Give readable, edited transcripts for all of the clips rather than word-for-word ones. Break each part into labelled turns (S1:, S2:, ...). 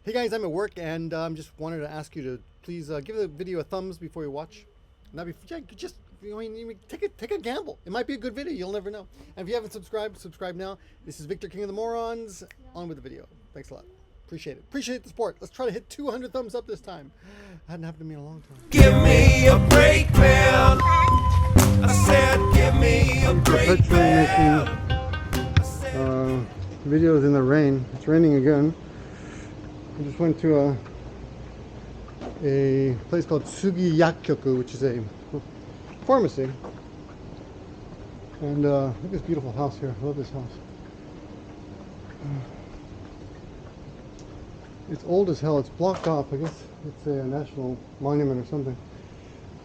S1: Hey guys, I'm at work and just wanted to ask you to please give the video a thumbs before you watch. Not before, yeah, just take a gamble. It might be a good video. You'll never know. And if you haven't subscribed, subscribe now. This is Victor, King of the Morons. On with the video. Thanks a lot. Appreciate it. Appreciate the support. Let's try to hit 200 thumbs up this time. Hadn't happened to me in a long time.
S2: Give me a break, man. I said, give me a break, man.
S1: Making videos in the rain. It's raining again. I just went to a place called Tsugi Yakkyoku, which is a pharmacy. And look at this beautiful house here. I love this house. It's old as hell. It's blocked off. I guess it's a national monument or something.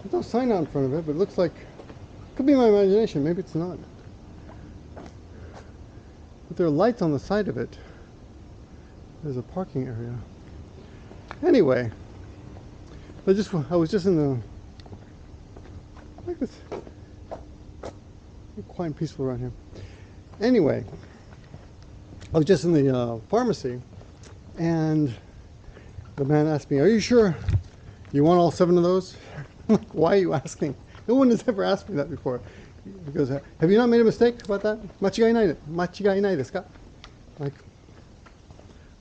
S1: There's no sign out in front of it, but it looks like it could be my imagination. Maybe it's not. But there are lights on the side of it. There's a parking area. Anyway, I was just in the, I like this, quiet and peaceful around here. Anyway, I was just in the pharmacy, and the man asked me, "Are you sure you want all 7 of those?" Why are you asking? No one has ever asked me that before. He goes, "Have you not made a mistake about that? Machigai nai desu ka?" Like,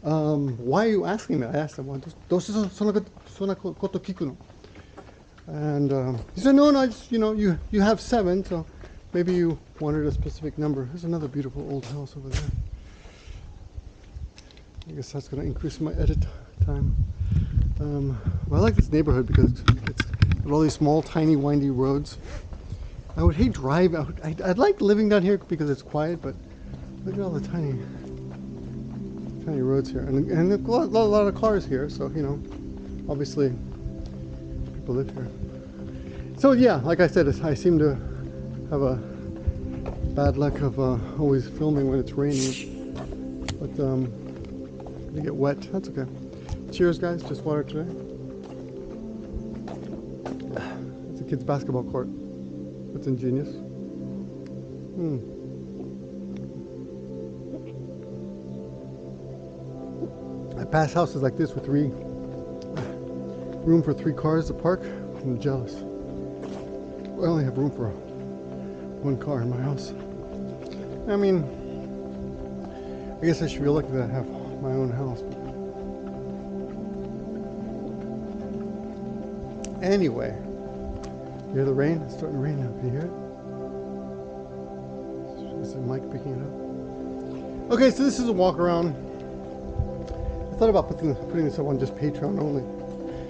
S1: why are you asking me? I asked him, and he said, no, I just, you have 7, so maybe you wanted a specific number. There's another beautiful old house over there. I guess that's going to increase my edit time. Well, I like this neighborhood because it's got all these small, tiny, windy roads. I would hate driving. I'd like living down here because it's quiet, but look at all the tiny roads here, and a lot of cars here, so obviously people live here. So yeah, like I said, I seem to have a bad luck of always filming when it's raining, but you get wet. That's okay. Cheers, guys. Just water today. It's a kid's basketball court. That's ingenious. I pass houses like this with room for 3 cars to park. I'm jealous. I only have room for 1 car in my house. I mean, I guess I should be lucky that I have my own house. Anyway, you hear the rain? It's starting to rain now. Can you hear it? Is the mic picking it up? Okay, so this is a walk around. I thought about putting this up on just Patreon only.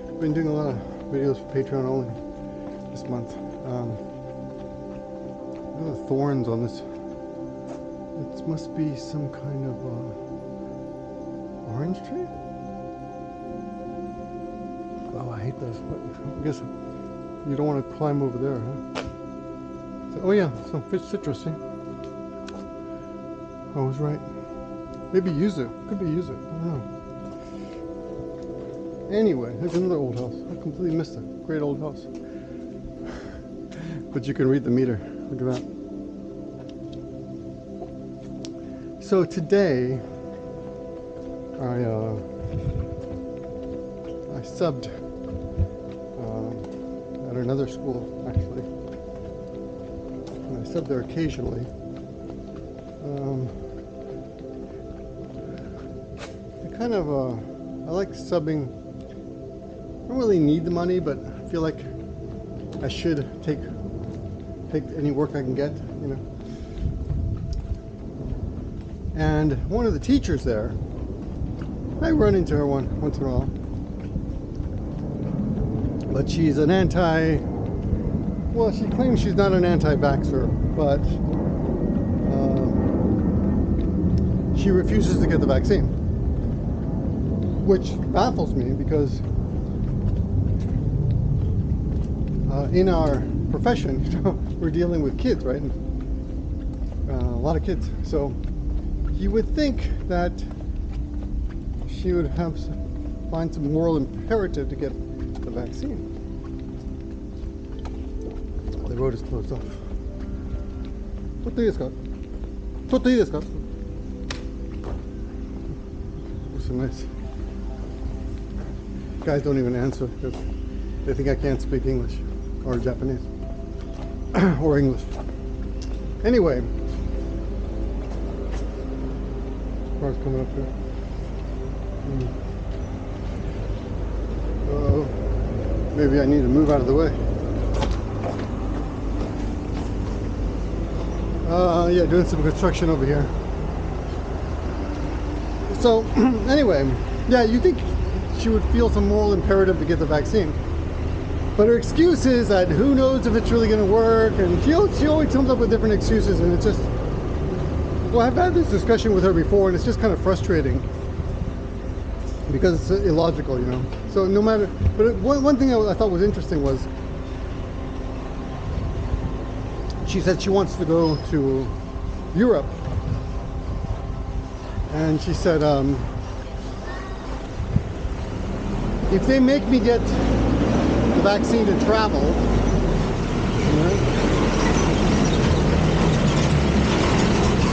S1: I've been doing a lot of videos for Patreon only this month. Look at the thorns on this. It must be some kind of orange tree? Oh, I hate those. I guess you don't want to climb over there, huh? So, oh yeah, some fish citrus, see? I was right. Maybe yuzu. Could be yuzu. I don't know. Anyway, there's another old house. I completely missed it. Great old house. But you can read the meter. Look at that. So today, I subbed at another school, actually. And I sub there occasionally. I like subbing. I don't really need the money, but I feel like I should take any work I can get, And one of the teachers there, I run into her once in a while, but she's an well, she claims she's not an anti-vaxxer, but she refuses to get the vaccine, which baffles me because in our profession, we're dealing with kids, right? And, a lot of kids. So you would think that she would find some moral imperative to get the vaccine. The road is closed off. 撮っていいですか? 撮っていいですか? What's so nice? guys don't even answer because they think I can't speak English or Japanese or English. Anyway, car's coming up here. Maybe I need to move out of the way. Yeah, doing some construction over here. So, anyway, yeah, you think she would feel some moral imperative to get the vaccine. But her excuse is that who knows if it's really going to work, and she always comes up with different excuses, and it's just, well, I've had this discussion with her before, and it's just kind of frustrating because it's illogical, you know. So no matter, but one thing I thought was interesting was she said she wants to go to Europe, and she said if they make me get the vaccine to travel, you know,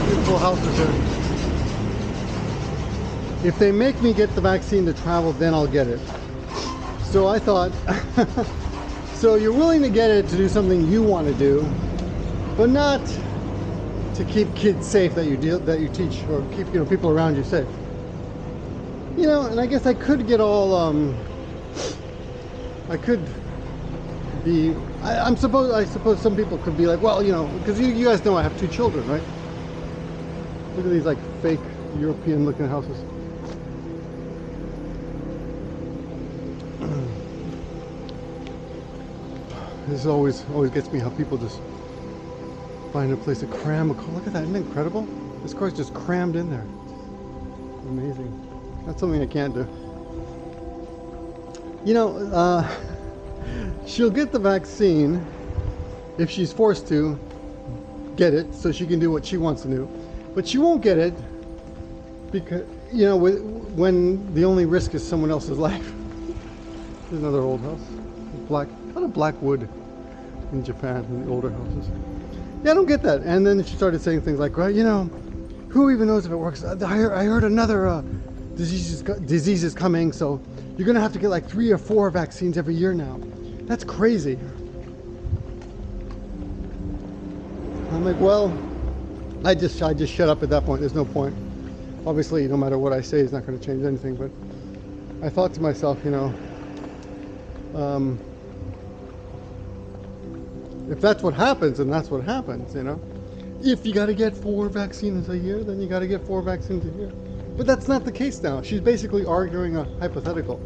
S1: beautiful houses here. If they make me get the vaccine to travel, then I'll get it. So I thought, so you're willing to get it to do something you want to do, but not to keep kids safe that you teach, or keep, you know, people around you safe. You know, and I guess I could get all I could be. I suppose some people could be like, well, you know, because you guys know I have 2 children, right? Look at these like fake European-looking houses. This always gets me, how people just find a place to cram a car. Look at that, isn't it incredible? This car's just crammed in there. It's amazing. That's something I can't do. You know, she'll get the vaccine if she's forced to get it, so she can do what she wants to do. But she won't get it because, you know, when the only risk is someone else's life. There's another old house. Black, a lot of black wood in Japan in the older houses. Yeah, I don't get that. And then she started saying things like, well, you know, who even knows if it works? I heard another disease is coming, so you're gonna have to get like 3 or 4 vaccines every year now. That's crazy. I'm like, well, I just shut up at that point. There's no point. Obviously, no matter what I say, it's not going to change anything. But I thought to myself, you know, if that's what happens, then that's what happens, you know. If you got to get 4 vaccines a year, then you got to get 4 vaccines a year. But that's not the case now. She's basically arguing a hypothetical.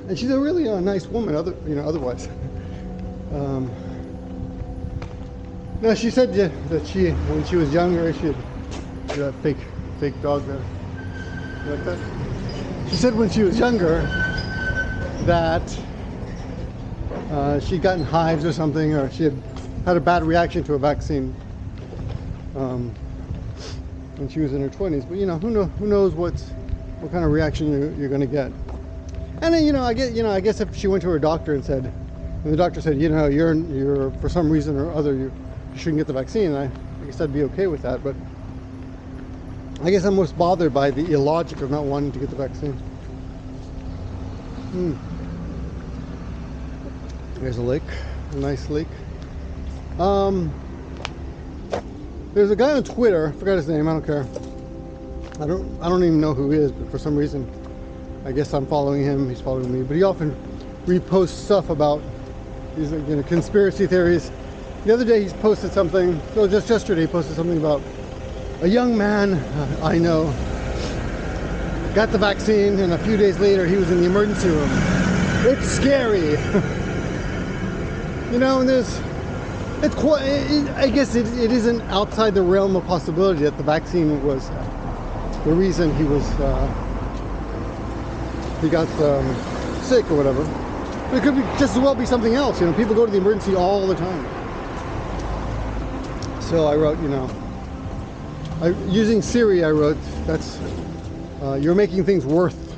S1: And she's a really nice woman, otherwise. No, she said that when she was younger, she had that fake dog there. You like that? She said when she was younger that she'd gotten hives or something, or she had a bad reaction to a vaccine when she was in her 20s. But you know, who knows what kind of reaction you're going to get. And then, I guess if she went to her doctor and the doctor said, you know, you're for some reason or other you shouldn't get the vaccine, I guess I'd be okay with that. But I guess I'm most bothered by the illogic of not wanting to get the vaccine. There's a lake, a nice lake. There's a guy on Twitter, I forgot his name, I don't care. I don't even know who he is, but for some reason, I guess I'm following him, he's following me. But he often reposts stuff about these, conspiracy theories. The other day he's posted something, so just yesterday he posted something about a young man I know got the vaccine, and a few days later he was in the emergency room. It's scary. And I guess it isn't outside the realm of possibility that the vaccine was the reason he got sick or whatever. But it could be just as well be something else. People go to the emergency all the time. So I wrote, using Siri, I wrote, that's you're making things worth.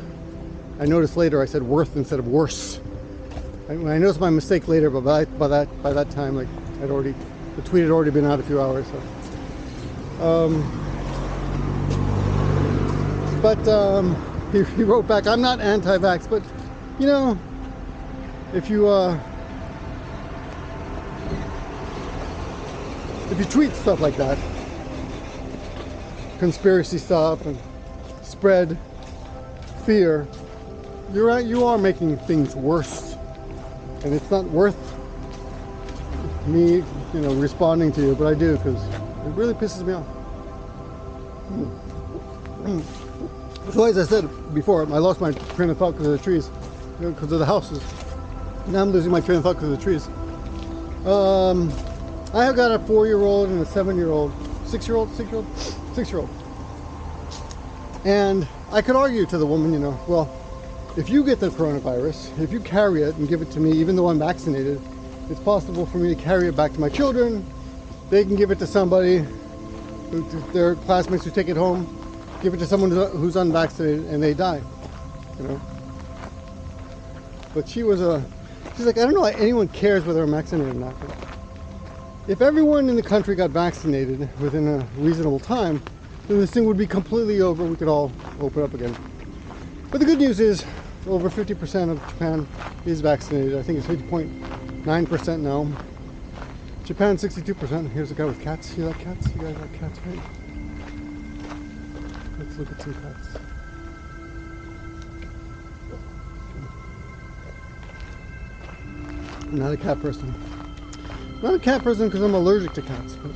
S1: I noticed later I said worth instead of worse. I noticed my mistake later, but by that time, like the tweet had already been out a few hours. So. he wrote back, I'm not anti-vax, but you know, if you tweet stuff like that, conspiracy stuff, and spread fear, you are making things worse, and it's not worth me, you know, responding to you, but I do, because it really pisses me off. So as I said before, I lost my train of thought because of the trees, you know, because of the houses. Now I'm losing my train of thought because of the trees. I have got a 4-year-old and a 7-year-old, 6-year-old, and I could argue to the woman, you know, well, if you get the coronavirus, if you carry it and give it to me, even though I'm vaccinated, it's possible for me to carry it back to my children. They can give it to somebody, their classmates who take it home, give it to someone who's unvaccinated, and they die, you know. But she's like, I don't know why anyone cares whether I'm vaccinated or not. But if everyone in the country got vaccinated within a reasonable time, then this thing would be completely over. We could all open up again. But the good news is, over 50% of Japan is vaccinated. I think it's 50.9% now. Japan 62%. Here's a guy with cats. You like cats? You guys like cats, right? Let's look at some cats. I'm not a cat person. Not a cat person because I'm allergic to cats. But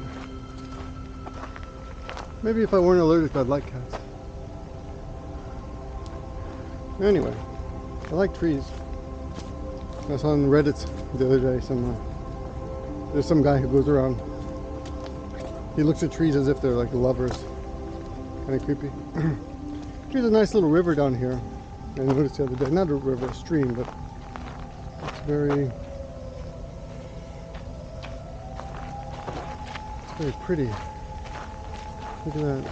S1: maybe if I weren't allergic, I'd like cats. Anyway, I like trees. I saw on Reddit the other day there's some guy who goes around. He looks at trees as if they're like lovers. Kind of creepy. Here's a nice little river down here. I noticed the other day. Not a river, a stream, but it's very pretty. Look at that.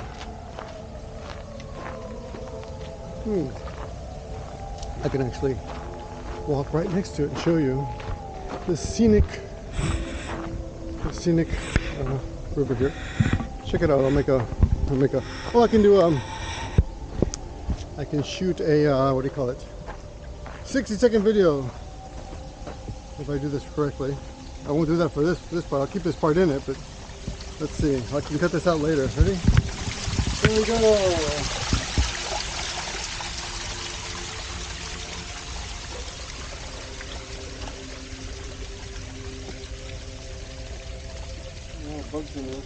S1: I can actually walk right next to it and show you the scenic river here. Check it out. I'll make a. Well, I can do I can shoot a what do you call it? 60-second video if I do this correctly. I won't do that for this part. I'll keep this part in it, but let's see. I can cut this out later. Ready? Here we go. Bugs in there.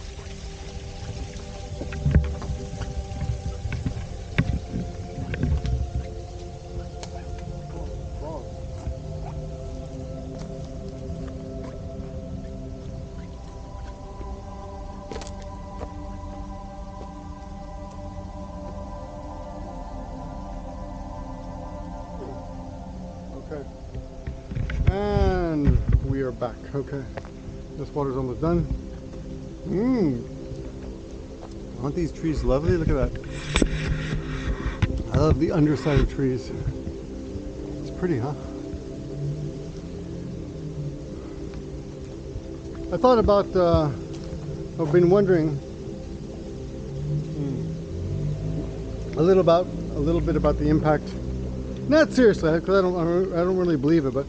S1: Okay. And we are back. Okay. This water's almost done. Aren't these trees lovely? Look at that. I love the underside of trees. It's pretty, huh? I thought about, I've been wondering a little bit about the impact. Not seriously, because I don't really believe it, but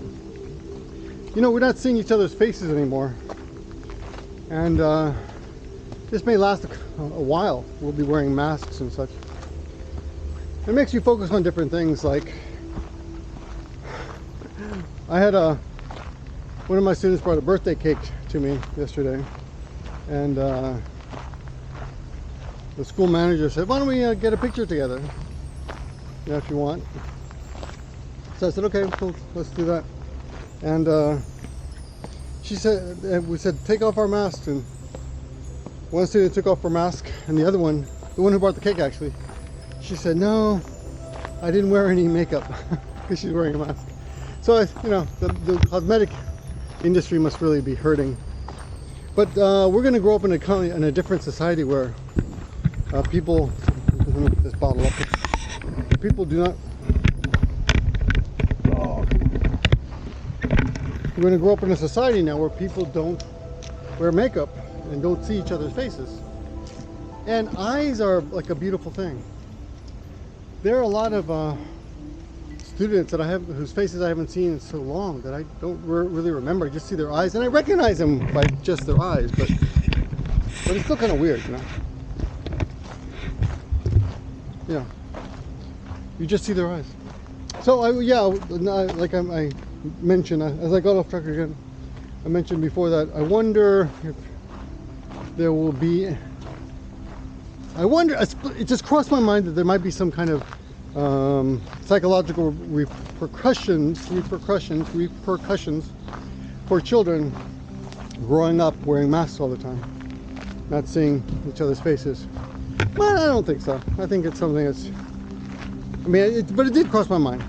S1: you know, we're not seeing each other's faces anymore. And this may last a while. We'll be wearing masks and such. It makes you focus on different things. Like, I had one of my students brought a birthday cake to me yesterday, and the school manager said, why don't we get a picture together, you know, if you want. So I said, okay, cool, let's do that. And she said, we said, take off our masks, and one student took off her mask, and the other one, the one who brought the cake actually, she said, no, I didn't wear any makeup, because she's wearing a mask. So, you know, the cosmetic industry must really be hurting. But we're going to grow up in a different society where people, let me put this bottle up, people do not, we're going to grow up in a society now where people don't wear makeup and don't see each other's faces. And eyes are like a beautiful thing. there are a lot of students that I have, whose faces I haven't seen in so long that I don't really remember. I just see their eyes, and I recognize them by just their eyes, but it's still kind of weird, you know. Yeah, you just see their eyes. So like I mentioned, as I got off track again, I mentioned before that I wonder if there will be. It just crossed my mind that there might be some kind of psychological repercussions for children growing up wearing masks all the time, not seeing each other's faces. But I don't think so. I think it's something that's, I mean, but it did cross my mind.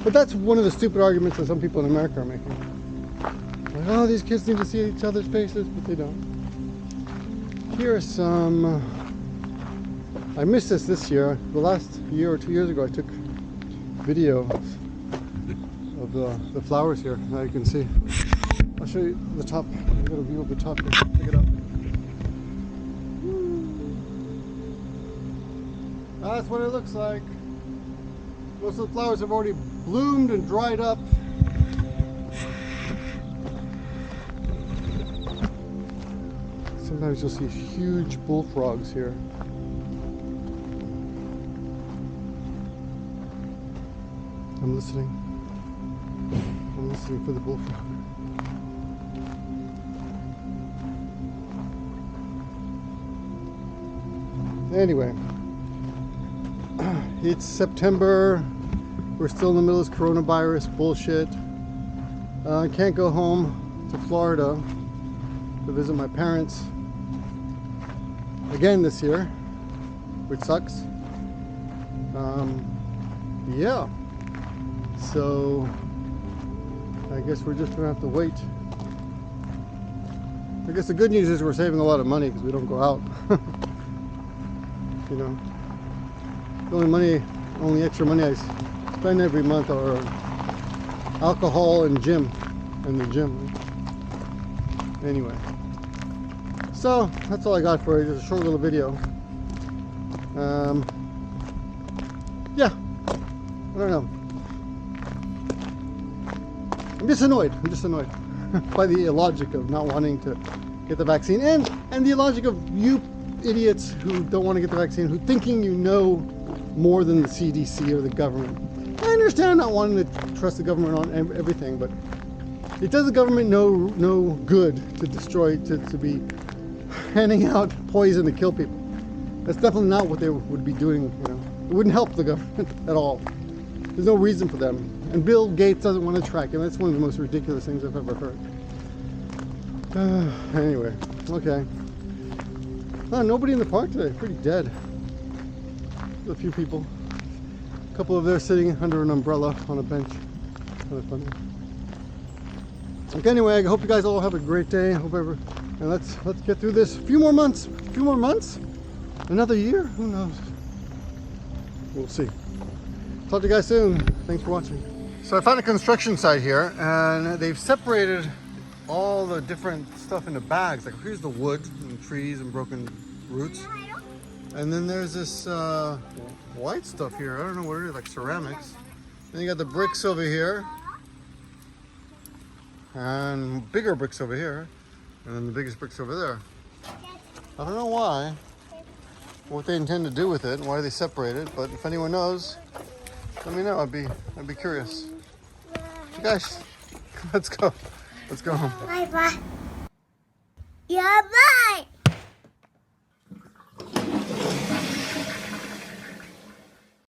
S1: But that's one of the stupid arguments that some people in America are making. Like, oh, these kids need to see each other's faces, but they don't. Here are some, I missed this year. The last year or 2 years ago, I took video of the flowers here. Now you can see. I'll show you the top. I've got a view of the top here. Check it out. That's what it looks like. Most of the flowers have already bloomed and dried up. Sometimes you'll see huge bullfrogs here. I'm listening for the bullfrog. Anyway, it's September. We're still in the middle of this coronavirus bullshit. I can't go home to Florida to visit my parents again this year, which sucks. Yeah. So I guess we're just gonna have to wait. I guess the good news is we're saving a lot of money because we don't go out. You know, the only extra money I spend every month are alcohol and the gym. Anyway, so that's all I got for you. Just a short little video. Yeah, I don't know. I'm just annoyed by the illogic of not wanting to get the vaccine, and the illogic of you idiots who don't want to get the vaccine, who thinking you know more than the CDC or the government. I understand not wanting to trust the government on everything, but it does the government no good to destroy, to be handing out poison to kill people. That's definitely not what they would be doing, you know. It wouldn't help the government at all. There's no reason for them. And Bill Gates doesn't want to track him. That's one of the most ridiculous things I've ever heard. Anyway, okay. Oh, nobody in the park today. Pretty dead. A few people. A couple of them sitting under an umbrella on a bench. Kind of funny. Okay, anyway, I hope you guys all have a great day. And let's get through this. A few more months. Another year? Who knows? We'll see. Talk to you guys soon. Thanks for watching. So I found a construction site here, and they've separated all the different stuff into bags. Like here's the wood and trees and broken roots, and then there's this white stuff here. I don't know what it is, like ceramics. Then you got the bricks over here, and bigger bricks over here, and then the biggest bricks over there. I don't know what they intend to do with it, and why they separate it. But if anyone knows, let me know. I'd be curious. You guys, let's go home.
S3: Bye bye. Yeah, bye.